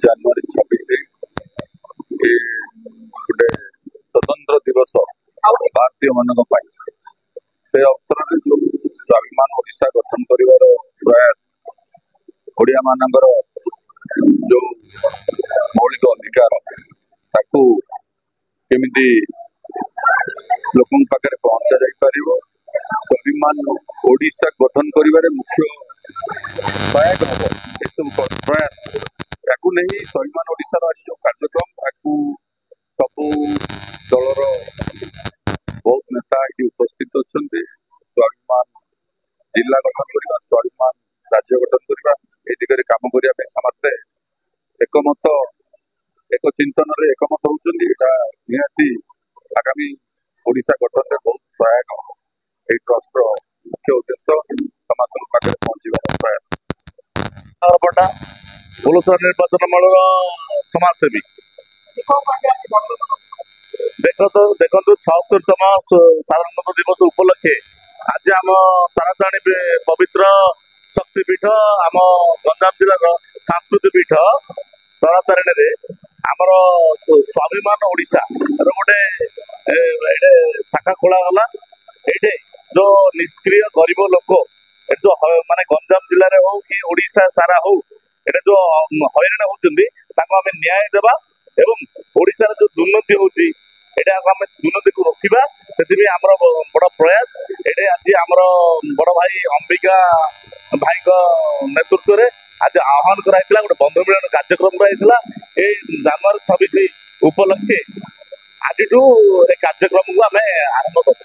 जनवरी 26 ये गोटे स्वतंत्र दिवस भारतीय मान से अवसर में जो स्वाभिमान ओडिशा गठन कर प्रयास ओडिया मानकर जो मौलिक अधिकार ताकू केमिति लोकों पाखे पहुंचा जाई परिबो स्वाभिमान ओडिशा गठन करिबारे मुख्य सहायक हम सब प्रयास या नहीं स्वाभिमान ओडिशा आज जो कार्यक्रम सबू दलर बहुत नेता ये उपस्थित अच्छा स्वाभिमान जिला गठन करवा स्वाभिमान राज्य गठन करवा ये दिगरे काम करने समस्ते एकमत एक चिंतन एकमत होती निहाती आगामी ओडिशा गठन में बहुत सहायक ये ट्रस्ट मुख्य उद्देश्य समस्त पाखे पहुंचार प्रयास पटा भुवनेश्वर निर्वाचन मंडल समाजसेवी देखो 76तम साधारणतंत्र दिवस उपलक्षे आज आम ताराताणी पवित्र शक्तिपीठ आम गंजाम जिलार सांस्कृतिक पीठ तारातारिणी आमर स्वाभिमान ओडिशा गोटे शाखा खोला गला ये जो निष्क्रिय गरीब लोक जो माने गंजाम जिले हो कि ओडिशा सारा हो ये जो हईराण होती आम न्याय देवा एवं ओडिशा जो दुर्नीति होती एटा आम दुर्नीति को रोकवा से आमर बड़ प्रयास ये आज आमर बड़ भाई अंबिका भाई नेतृत्व में आज आह्वान कराइला गोटे बंधु मिलन कार्यक्रम कराइला ए जनवरी 26 उपलक्षे आज कार्यक्रम को आम आरंभ कर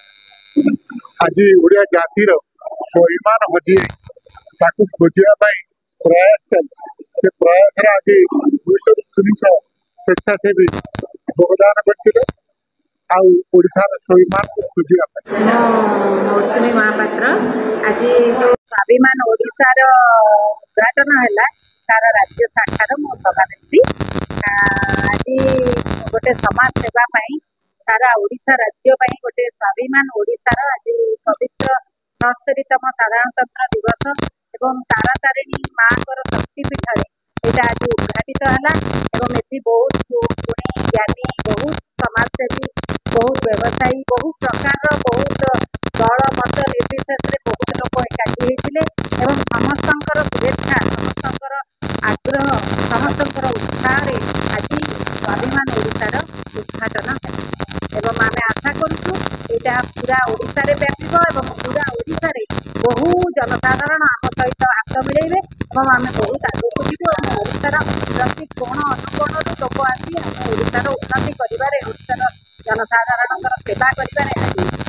आज ओडिया जातिर स्वाभिमान हजि खोजा प्रयास चलती प्रयास आज 200-300 स्वेच्छासेवी योगदान करते ओडिशार स्वाभिमान को खोजा मौसुमी महापात्र आज जो स्वाभिमान ओडिशार उद्घाटन है तार राज्य शाखार मो सभानेत्री आज गोटे समाज सेवाई सारा ओडिशा राज्य गोटे स्वाभिमान ओडिशार आज पवित्र 76तम साधारणतंत्र दिवस एवं तारातारिणी माँ शक्तिपीठ यहाँ आज उद्घाटित है एवं बहुत गुणी ज्ञानी बहुत समाजसेवी बहुत व्यवसायी बहुत प्रकार बहुत दल मत निर्विशेष बहुत लोग एकाठी होते समस्त शुभेच्छा समस्त आग्रह समस्त उत्साह आज स्वाभिमान ओडिशार उद्घाटन एवं आम आशा करूँ यहाँ पूरा ओडिशा रे व्यापीब एवं पूरा ओडिशा रे बहु जनसाधारण आम सहित हाथ मिलेबे और आम बहुत आगक जीव ओडिशार प्रति कोण अनुकोण लोक आसी ओडिशार उन्नति कर जनसाधारण सेवा कर